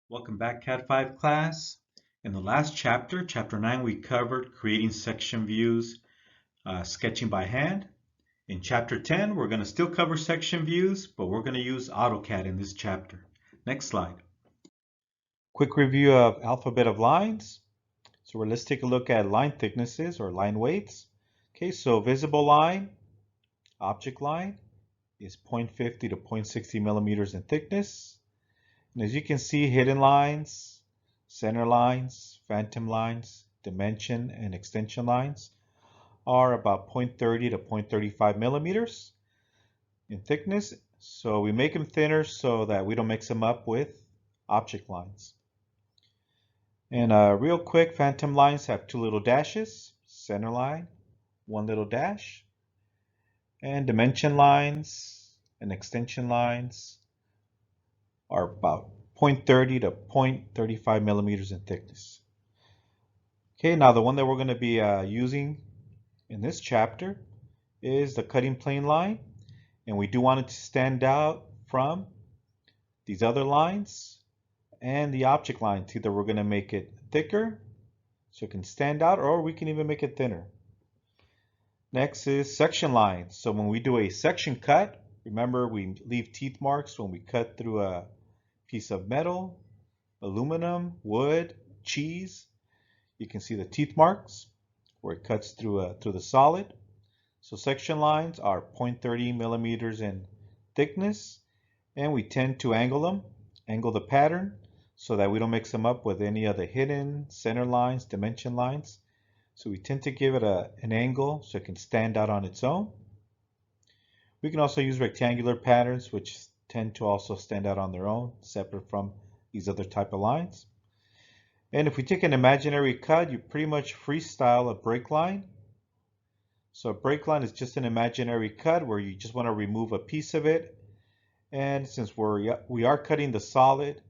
Welcome back, Cat 5 class. In the last chapter, chapter 9, we covered creating section views, sketching by hand. In chapter 10, we're going to still cover section views, but we're going to use AutoCAD in this chapter. Next slide. Quick review of alphabet of lines. So let's take a look at line thicknesses or line weights. Okay, so visible line, object line is 0.50 to 0.60 millimeters in thickness. And as you can see, hidden lines, center lines, phantom lines, dimension, and extension lines are about 0.30 to 0.35 millimeters in thickness. So we make them thinner so that we don't mix them up with object lines. And real quick, phantom lines have two little dashes, center line, one little dash, and dimension lines and extension lines are about 0.30 to 0.35 millimeters in thickness. Okay, now the one that we're going to be using in this chapter is the cutting plane line, and we do want it to stand out from these other lines and the object lines. Either we're going to make it thicker so it can stand out, or we can even make it thinner. Next is section lines. So when we do a section cut, remember we leave teeth marks when we cut through a piece of metal, aluminum, wood, cheese. You can see the teeth marks where it cuts through the solid. So section lines are 0.30 millimeters in thickness, and we tend to angle the pattern so that we don't mix them up with any of the hidden center lines, dimension lines. So we tend to give it an angle so it can stand out on its own. We can also use rectangular patterns, which tend to also stand out on their own, separate from these other type of lines. And if we take an imaginary cut, you pretty much freestyle a break line. So a break line is just an imaginary cut where you just want to remove a piece of it. And since we are cutting the solid,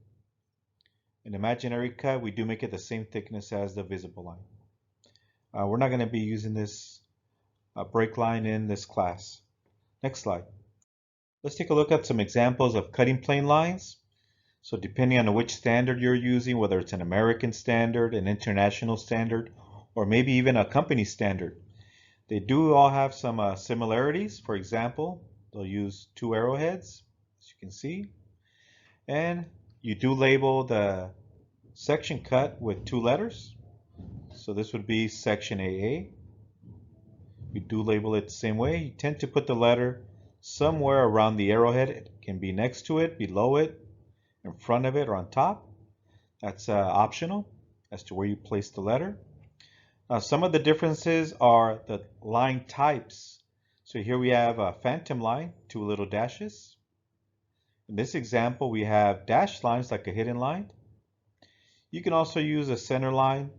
an imaginary cut, we do make it the same thickness as the visible line. We're not going to be using this break line in this class. Next slide. Let's take a look at some examples of cutting plane lines. So depending on which standard you're using, whether it's an American standard, an international standard, or maybe even a company standard, they do all have some similarities. For example, they'll use two arrowheads, as you can see, and you do label the section cut with two letters. So this would be section AA. We do label it the same way. You tend to put the letter somewhere around the arrowhead. It can be next to it, below it, in front of it, or on top. That's optional as to where you place the letter. Some of the differences are the line types. So here we have a phantom line, two little dashes. In this example, we have dashed lines like a hidden line. You can also use a center line,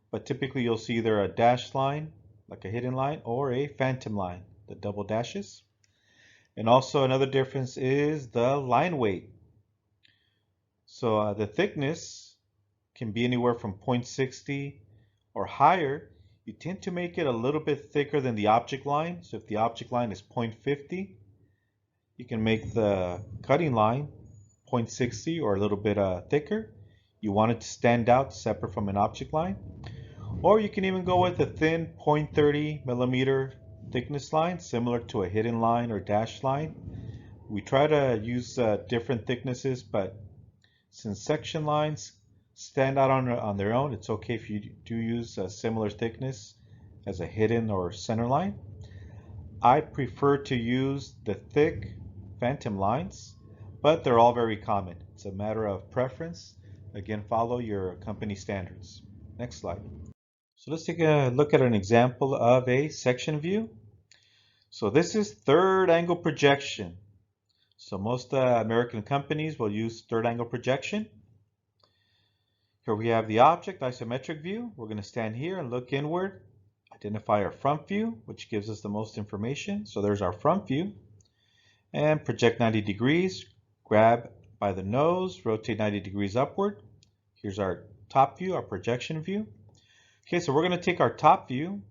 but typically you'll see either a dashed line like a hidden line or a phantom line, the double dashes. And also another difference is the line weight. So the thickness can be anywhere from 0.60 or higher. You tend to make it a little bit thicker than the object line. So if the object line is 0.50, you can make the cutting line 0.60 or a little bit thicker. You want it to stand out separate from an object line. Or you can even go with a thin 0.30 millimeter thickness line, similar to a hidden line or dashed line. We try to use different thicknesses, but since section lines stand out on their own, it's okay if you do use a similar thickness as a hidden or center line. I prefer to use the thick phantom lines, but they're all very common. It's a matter of preference. Again, follow your company standards. Next slide. So let's take a look at an example of a section view. So this is third angle projection. So most American companies will use third angle projection. Here we have the object isometric view. We're going to stand here and look inward, identify our front view, which gives us the most information. So there's our front view. And project 90 degrees, grab by the nose, rotate 90 degrees upward. Here's our top view, our projection view. Okay, so we're going to take our top view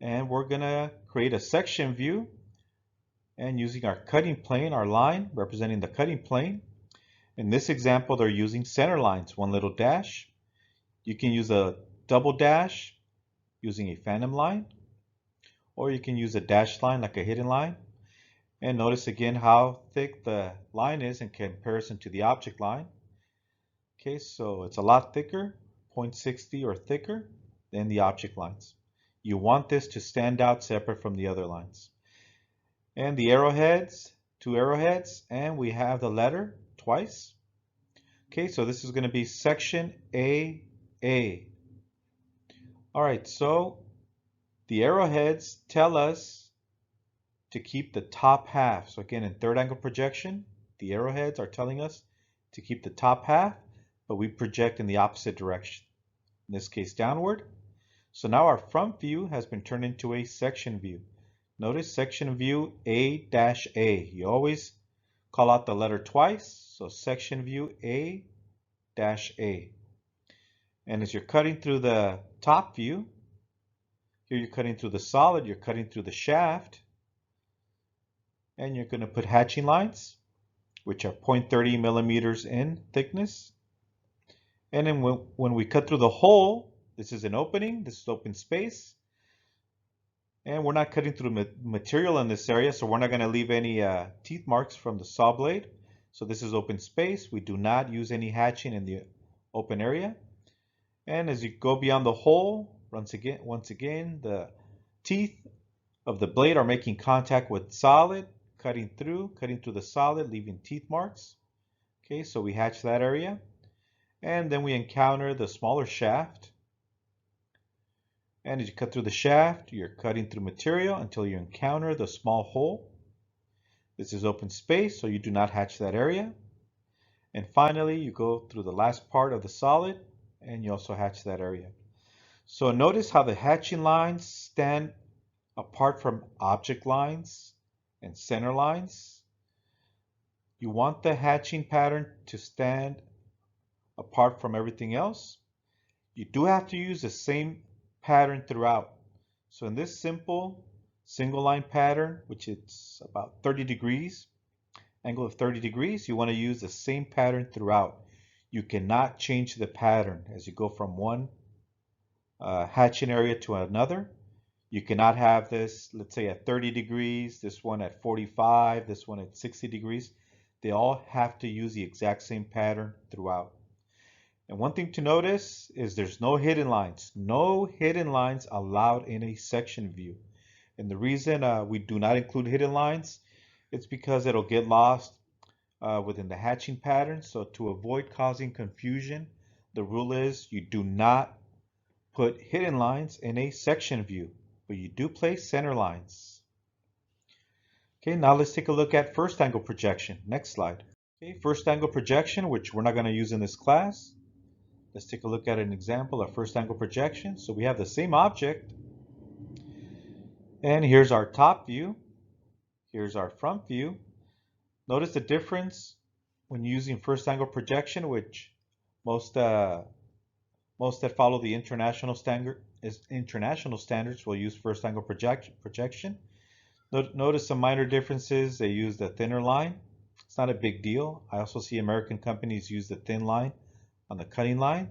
and we're going to create a section view, and using our cutting plane, our line representing the cutting plane, In this example, they're using center lines, one little dash. You can use a double dash using a phantom line, or you can use a dashed line like a hidden line. And notice again how thick the line is in comparison to the object line. Okay, so it's a lot thicker, 0.60 or thicker than the object lines. You want this to stand out separate from the other lines. And the arrowheads, 2 arrowheads, and we have the letter twice. Okay, so this is going to be section AA. All right, so the arrowheads tell us to keep the top half. So again, in third angle projection, the arrowheads are telling us to keep the top half, but we project in the opposite direction. In this case, downward. So now our front view has been turned into a section view. Notice section view A-A. You always call out the letter twice. So section view A-A. And as you're cutting through the top view, here you're cutting through the solid, you're cutting through the shaft, and you're going to put hatching lines, which are 0.30 millimeters in thickness. And then when we cut through the hole, this is an opening, this is open space. And we're not cutting through material in this area, so we're not going to leave any teeth marks from the saw blade. So this is open space. We do not use any hatching in the open area. And as you go beyond the hole, once again, the teeth of the blade are making contact with solid, cutting through the solid, leaving teeth marks. Okay, so we hatch that area. And then we encounter the smaller shaft. And as you cut through the shaft, you're cutting through material until you encounter the small hole. This is open space, so you do not hatch that area. And finally, you go through the last part of the solid, and you also hatch that area. So notice how the hatching lines stand apart from object lines and center lines. You want the hatching pattern to stand apart from everything else. You do have to use the same pattern throughout. So in this simple single line pattern, which is about 30 degrees, angle of 30 degrees, you want to use the same pattern throughout. You cannot change the pattern as you go from one hatching area to another. You cannot have this, let's say at 30 degrees, this one at 45, this one at 60 degrees. They all have to use the exact same pattern throughout. And one thing to notice is there's no hidden lines. No hidden lines allowed in a section view. And the reason we do not include hidden lines, it's because it'll get lost within the hatching pattern. So to avoid causing confusion, the rule is you do not put hidden lines in a section view, but you do place center lines. Okay, now let's take a look at first angle projection. Next slide. Okay, first angle projection, which we're not going to use in this class. Let's take a look at an example of first angle projection. So we have the same object, and here's our top view. Here's our front view. Notice the difference when using first angle projection, which most that follow the international standards will use first angle projection. Notice some minor differences. They use the thinner line. It's not a big deal. I also see American companies use the thin line on the cutting line,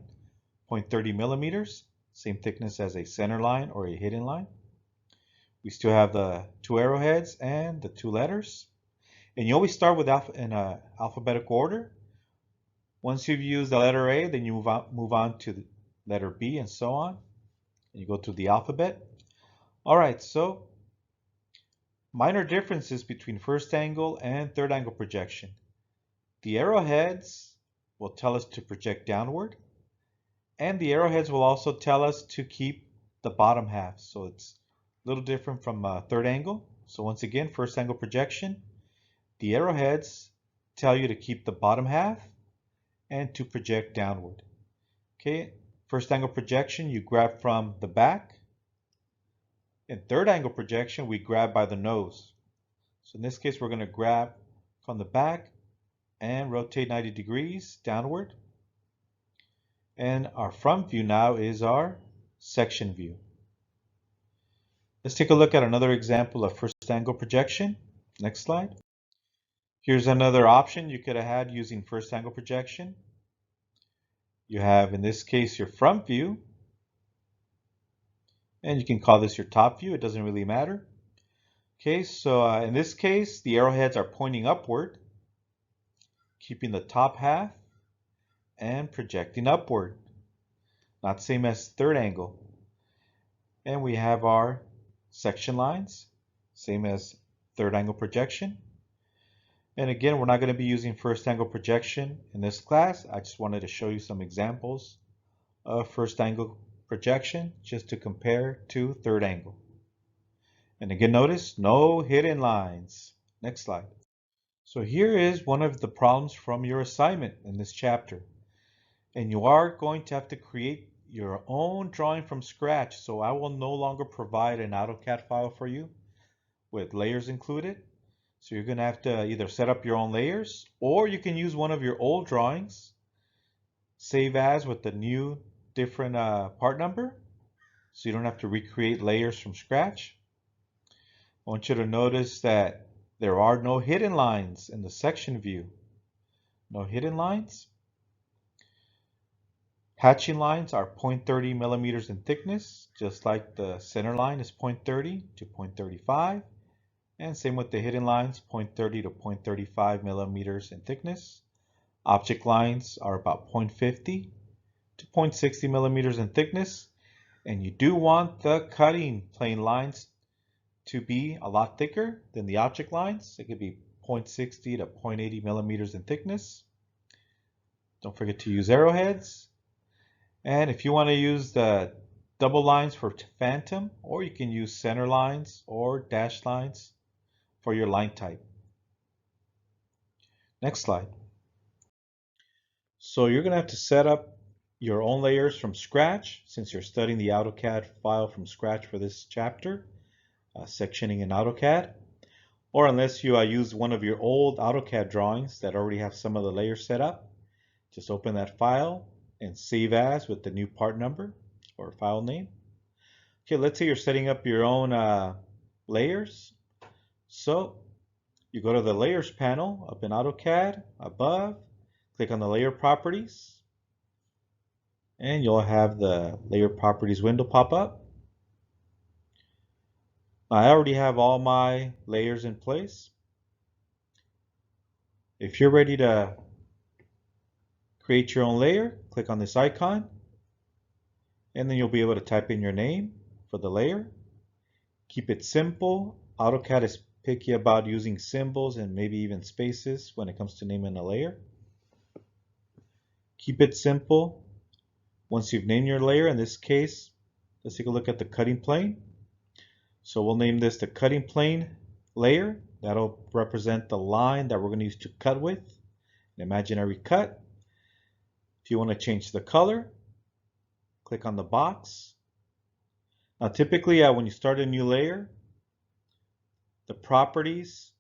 0.30 millimeters, same thickness as a center line or a hidden line. We still have the 2 arrowheads and the 2 letters. And you always start with in alphabetical order. Once you've used the letter A, then you move on to the letter B and so on. And you go through the alphabet. All right, so minor differences between first angle and third angle projection. The arrowheads will tell us to project downward, and the arrowheads will also tell us to keep the bottom half. So it's a little different from third angle. So once again, first angle projection, the arrowheads tell you to keep the bottom half and to project downward. Okay, first angle projection, you grab from the back. In third angle projection, we grab by the nose. So in this case, we're going to grab from the back and rotate 90 degrees downward. And our front view now is our section view. Let's take a look at another example of first angle projection. Next slide. Here's another option you could have had using first angle projection. You have, in this case, your front view, and you can call this your top view. It doesn't really matter. Okay, so in this case, the arrowheads are pointing upward, keeping the top half and projecting upward. Not same as third angle. And we have our section lines, same as third angle projection. And again, we're not going to be using first angle projection in this class. I just wanted to show you some examples of first angle projection just to compare to third angle. And again, notice no hidden lines. Next slide. So here is one of the problems from your assignment in this chapter. And you are going to have to create your own drawing from scratch. So I will no longer provide an AutoCAD file for you with layers included. So you're going to have to either set up your own layers, or you can use one of your old drawings, save as with the new different part number, so you don't have to recreate layers from scratch. I want you to notice that there are no hidden lines in the section view. No hidden lines. Hatching lines are 0.30 millimeters in thickness, just like the center line is 0.30 to 0.35. And same with the hidden lines, 0.30 to 0.35 millimeters in thickness. Object lines are about 0.50 to 0.60 millimeters in thickness. And you do want the cutting plane lines to be a lot thicker than the object lines. It could be 0.60 to 0.80 millimeters in thickness. Don't forget to use arrowheads. And if you want to use the double lines for phantom, or you can use center lines or dashed lines for your line type. Next slide. So you're going to have to set up your own layers from scratch since you're studying the AutoCAD file from scratch for this chapter, sectioning in AutoCAD. Or unless you use one of your old AutoCAD drawings that already have some of the layers set up, just open that file and save as with the new part number or file name. Okay, let's say you're setting up your own layers. So you go to the layers panel up in AutoCAD above, click on the layer properties, and you'll have the layer properties window pop up. I already have all my layers in place. If you're ready to create your own layer, click on this icon, and then you'll be able to type in your name for the layer. Keep it simple. AutoCAD is picky about using symbols and maybe even spaces when it comes to naming a layer. Keep it simple. Once you've named your layer, in this case, let's take a look at the cutting plane. So we'll name this the cutting plane layer. That'll represent the line that we're going to use to cut with, an imaginary cut. If you want to change the color, click on the box. Now typically when you start a new layer, the properties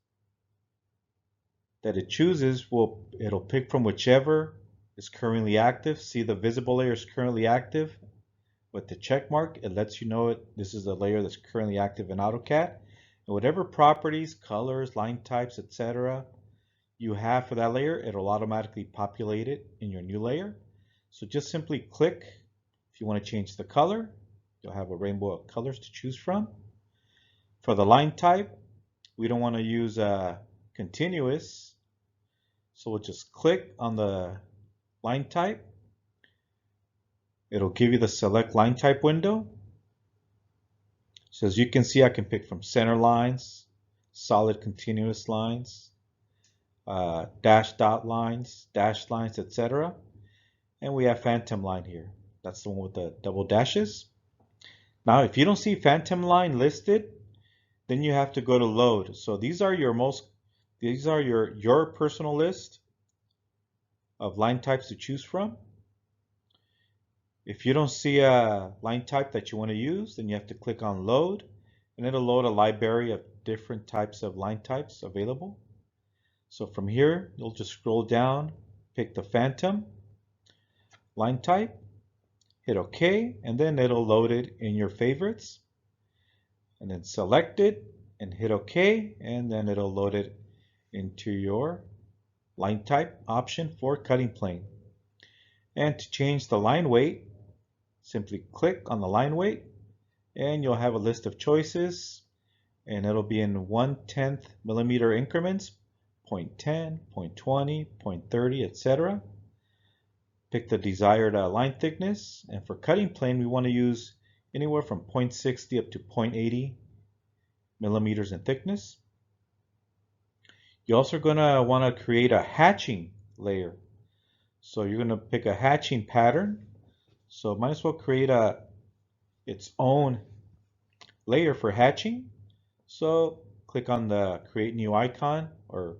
that it chooses it'll pick from whichever is currently active. See, the visible layer is currently active with the check mark. It lets you know this is the layer that's currently active in AutoCAD. And whatever properties, colors, line types, etc. you have for that layer, it'll automatically populate it in your new layer. So just simply click. If you want to change the color, you'll have a rainbow of colors to choose from. For the line type, we don't want to use continuous, so we'll just click on the line type. It'll give you the select line type window. So as you can see, I can pick from center lines, solid continuous lines, dashed dot lines, dashed lines, etc. And we have phantom line here. That's the one with the double dashes. Now, if you don't see phantom line listed, then you have to go to load. So these are your personal list of line types to choose from. If you don't see a line type that you want to use, then you have to click on load, and it'll load a library of different types of line types available. So from here, you'll just scroll down, pick the phantom line type, hit OK, and then it'll load it in your favorites. And then select it and hit OK, and then it'll load it into your line type option for cutting plane. And to change the line weight, simply click on the line weight and you'll have a list of choices, and it'll be in 1/10 millimeter increments, 0.10, 0.20, 0.30, etc. Pick the desired line thickness, and for cutting plane we want to use anywhere from 0.60 up to 0.80 millimeters in thickness. You're also going to want to create a hatching layer. So you're going to pick a hatching pattern. So might as well create its own layer for hatching. So click on the create new icon or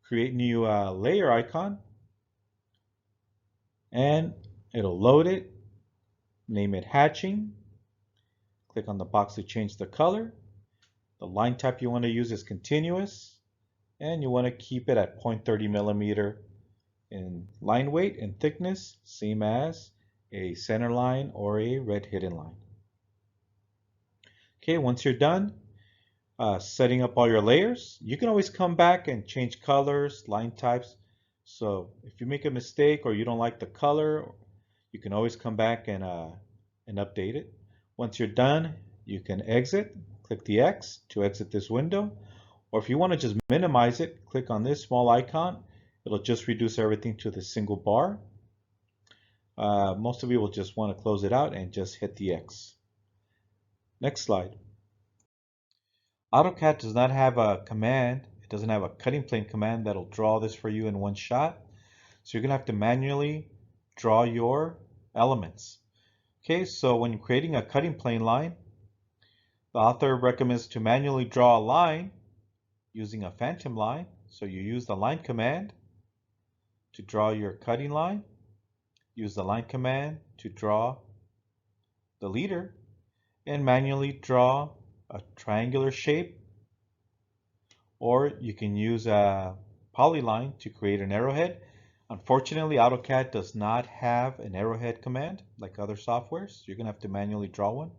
create new layer icon, and it'll load it. Name it hatching. Click on the box to change the color. The line type you want to use is continuous, and you want to keep it at 0.30 millimeter in line weight and thickness, same as a center line or a red hidden line. Okay, once you're done setting up all your layers, you can always come back and change colors, line types. So if you make a mistake or you don't like the color, you can always come back and update it. Once you're done, you can exit. Click the X to exit this window. Or if you want to just minimize it, click on this small icon. It'll just reduce everything to the single bar. Most of you will just want to close it out and just hit the X. Next slide. AutoCAD does not have a command. It doesn't have a cutting plane command that'll draw this for you in one shot. So you're going to have to manually draw your elements. Okay, so when you're creating a cutting plane line, the author recommends to manually draw a line using a phantom line. So you use the line command to draw your cutting line. Use the line command to draw the leader, and manually draw a triangular shape, or you can use a polyline to create an arrowhead. Unfortunately, AutoCAD does not have an arrowhead command like other softwares. So you're going to have to manually draw one.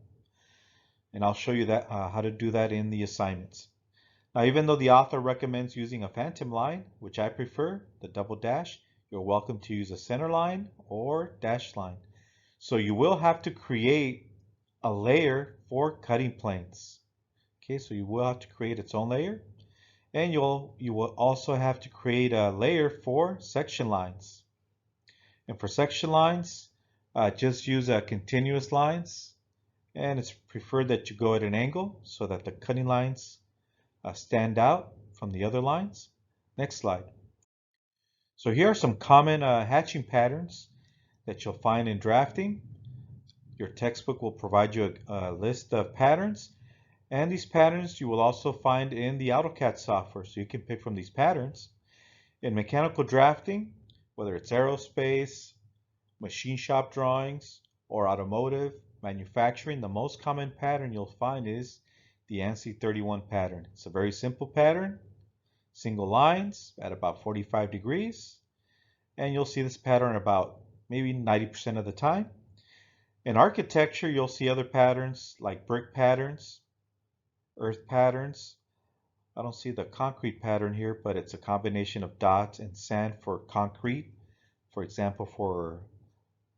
And I'll show you that how to do that in the assignments. Now, even though the author recommends using a phantom line, which I prefer, the double dash, you're welcome to use a center line or dash line. So you will have to create a layer for cutting planes. Okay, so you will have to create its own layer. And you will also have to create a layer for section lines. And for section lines, just use continuous lines. And it's preferred that you go at an angle so that the cutting lines stand out from the other lines. Next slide. So here are some common hatching patterns that you'll find in drafting. Your textbook will provide you a list of patterns, and these patterns you will also find in the AutoCAD software, so you can pick from these patterns. In mechanical drafting, whether it's aerospace, machine shop drawings, or automotive, manufacturing, the most common pattern you'll find is the ANSI 31 pattern. It's a very simple pattern, single lines at about 45 degrees, and you'll see this pattern about maybe 90% of the time. In architecture, you'll see other patterns like brick patterns, earth patterns. I don't see the concrete pattern here, but it's a combination of dots and sand for concrete. For example, for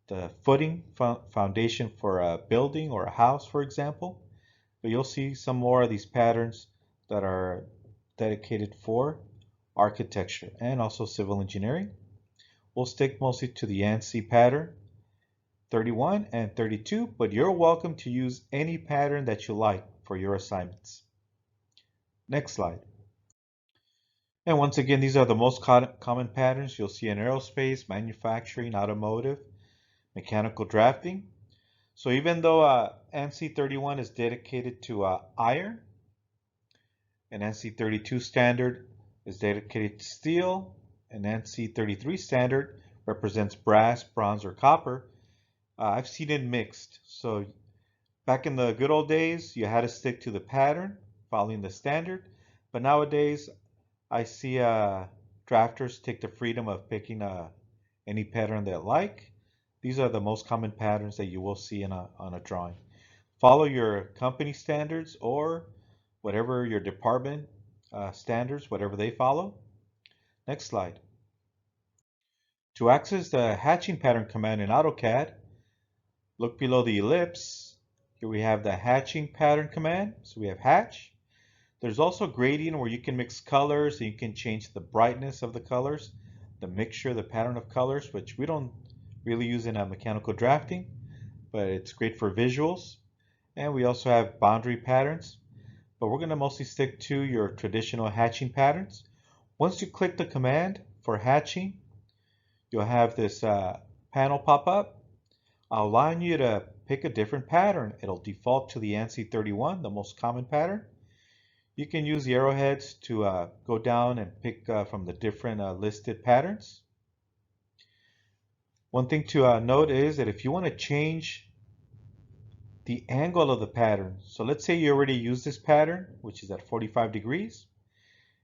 the footing, foundation for a building or a house, for example. But you'll see some more of these patterns that are dedicated for architecture and also civil engineering. We'll stick mostly to the ANSI pattern 31 and 32, but you're welcome to use any pattern that you like for your assignments. Next slide. And once again, these are the most common patterns you'll see in aerospace, manufacturing, automotive, mechanical drafting. So even though ANSI 31 is dedicated to iron, and ANSI 32 standard is dedicated to steel, and ANSI 33 standard represents brass, bronze, or copper, I've seen it mixed. So back in the good old days, you had to stick to the pattern, following the standard. But nowadays, I see drafters take the freedom of picking any pattern they like. These are the most common patterns that you will see on a drawing. Follow your company standards or whatever your department standards, whatever they follow. Next slide. To access the hatching pattern command in AutoCAD, look below the ellipse. Here we have the hatching pattern command. So we have hatch. There's also gradient where you can mix colors and you can change the brightness of the colors, the mixture, the pattern of colors, which we don't really use in mechanical drafting, but it's great for visuals. And we also have boundary patterns, but we're going to mostly stick to your traditional hatching patterns. Once you click the command for hatching, you'll have this panel pop up, allowing you to pick a different pattern. It'll default to the ANSI 31, the most common pattern. You can use the arrowheads to go down and pick from the different listed patterns. One thing to note is that if you want to change the angle of the pattern, so let's say you already use this pattern, which is at 45 degrees.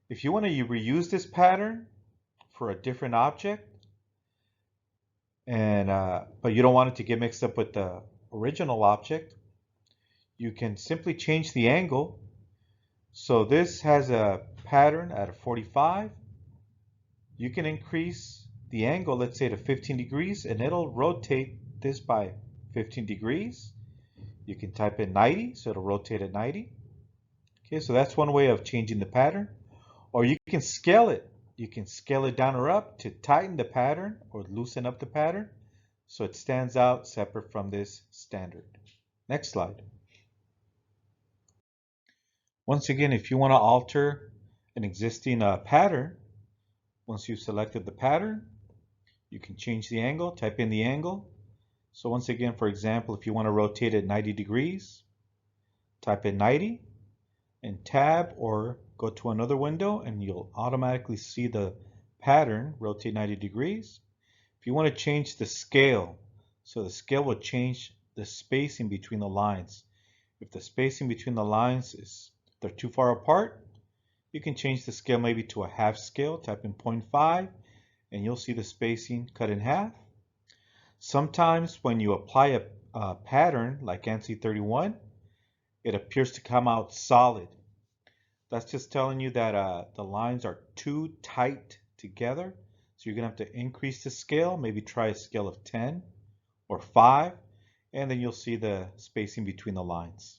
If you want to reuse this pattern for a different object, and but you don't want it to get mixed up with the original object, you can simply change the angle. So this has a pattern at a 45. You can increase the angle, let's say to 15 degrees, and it'll rotate this by 15 degrees. You can type in 90, so it'll rotate at 90. Okay, so that's one way of changing the pattern. Or you can scale it. You can scale it down or up to tighten the pattern or loosen up the pattern so it stands out separate from this standard. Next slide. Once again, if you want to alter an existing pattern, once you've selected the pattern, you can change the angle, type in the angle. So once again, for example, if you want to rotate it 90 degrees, type in 90 and tab or go to another window and you'll automatically see the pattern rotate 90 degrees. If you want to change the scale, so the scale will change the spacing between the lines. If the spacing between the lines is they're too far apart, you can change the scale maybe to a half scale, type in 0.5 and you'll see the spacing cut in half. Sometimes when you apply a pattern like ANSI 31, it appears to come out solid. That's just telling you that the lines are too tight together. So you're going to have to increase the scale, maybe try a scale of 10 or 5, and then you'll see the spacing between the lines.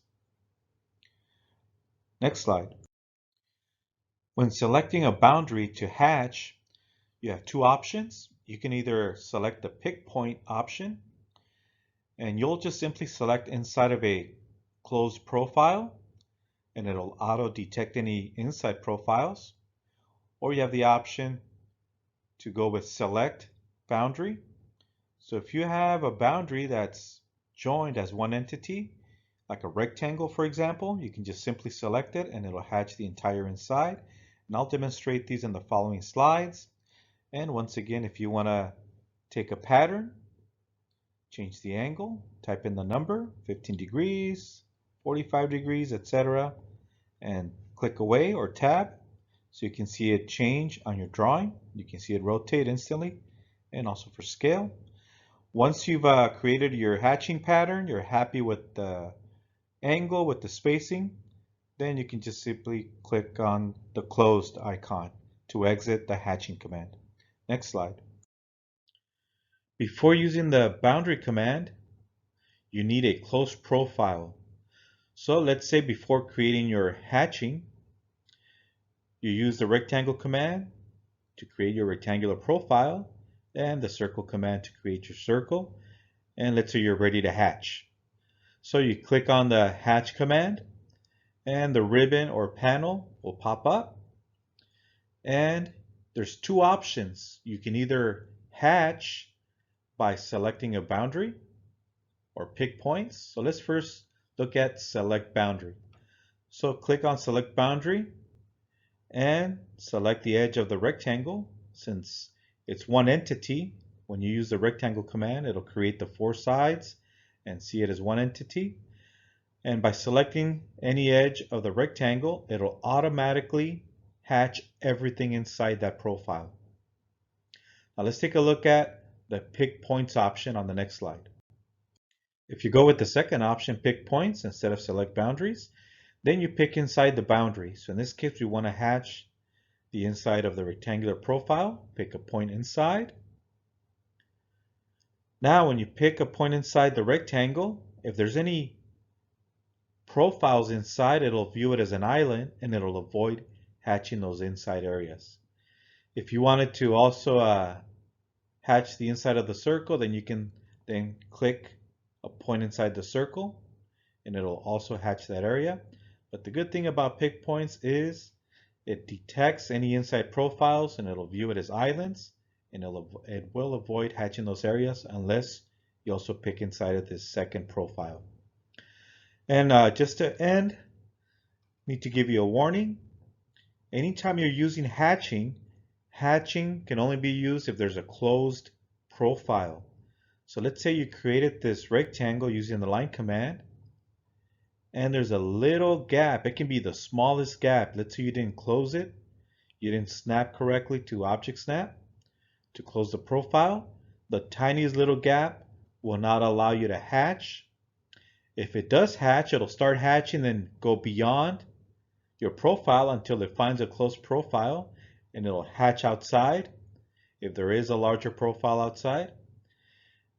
Next slide. When selecting a boundary to hatch, you have two options. You can either select the pick point option, and you'll just simply select inside of a closed profile, and it'll auto detect any inside profiles. Or you have the option to go with select boundary. So if you have a boundary that's joined as one entity, like a rectangle, for example, you can just simply select it and it'll hatch the entire inside. And I'll demonstrate these in the following slides. And once again, if you want to take a pattern, change the angle, type in the number, 15 degrees, 45 degrees, etc., and click away or tab so you can see it change on your drawing. You can see it rotate instantly, and also for scale. Once you've created your hatching pattern, you're happy with the angle, with the spacing, then you can just simply click on the closed icon to exit the hatching command. Next slide. Before using the boundary command, you need a close profile. So let's say before creating your hatching, you use the rectangle command to create your rectangular profile and the circle command to create your circle. And let's say you're ready to hatch. So you click on the hatch command and the ribbon or panel will pop up. And there's two options. You can either hatch by selecting a boundary or pick points. So let's first look at select boundary. So click on select boundary and select the edge of the rectangle. Since it's one entity, when you use the rectangle command, it'll create the four sides and see it as one entity. And by selecting any edge of the rectangle, it'll automatically hatch everything inside that profile. Now let's take a look at the pick points option on the next slide. If you go with the second option, pick points, instead of select boundaries, then you pick inside the boundary. So in this case, we want to hatch the inside of the rectangular profile. Pick a point inside. Now when you pick a point inside the rectangle, if there's any profiles inside, it'll view it as an island and it'll avoid hatching those inside areas. If you wanted to also hatch the inside of the circle, then you can then click a point inside the circle and it'll also hatch that area. But the good thing about pick points is it detects any inside profiles and it'll view it as islands, and it will avoid hatching those areas unless you also pick inside of this second profile. And just to end, I need to give you a warning. Anytime you're using hatching, hatching can only be used if there's a closed profile. So let's say you created this rectangle using the line command, and there's a little gap. It can be the smallest gap. Let's say you didn't close it. You didn't snap correctly to object snap to close the profile. The tiniest little gap will not allow you to hatch. If it does hatch, it'll start hatching and go beyond your profile until it finds a closed profile, and it'll hatch outside if there is a larger profile outside.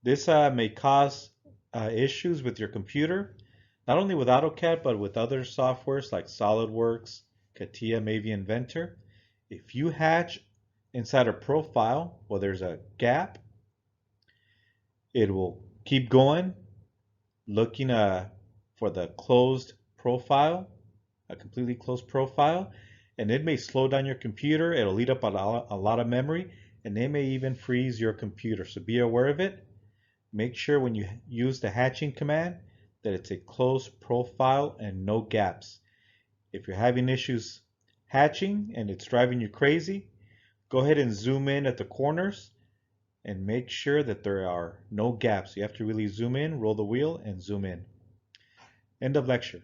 This may cause issues with your computer, not only with AutoCAD, but with other softwares like SolidWorks, CATIA, maybe Inventor. If you hatch inside a profile where there's a gap, it will keep going, looking for the closed profile, a completely closed profile, and it may slow down your computer. It'll eat up a lot of memory, and it may even freeze your computer. So be aware of it. Make sure when you use the hatching command that it's a closed profile and no gaps. If you're having issues hatching and it's driving you crazy, go ahead and zoom in at the corners and make sure that there are no gaps. You have to really zoom in, roll the wheel, and zoom in. End of lecture.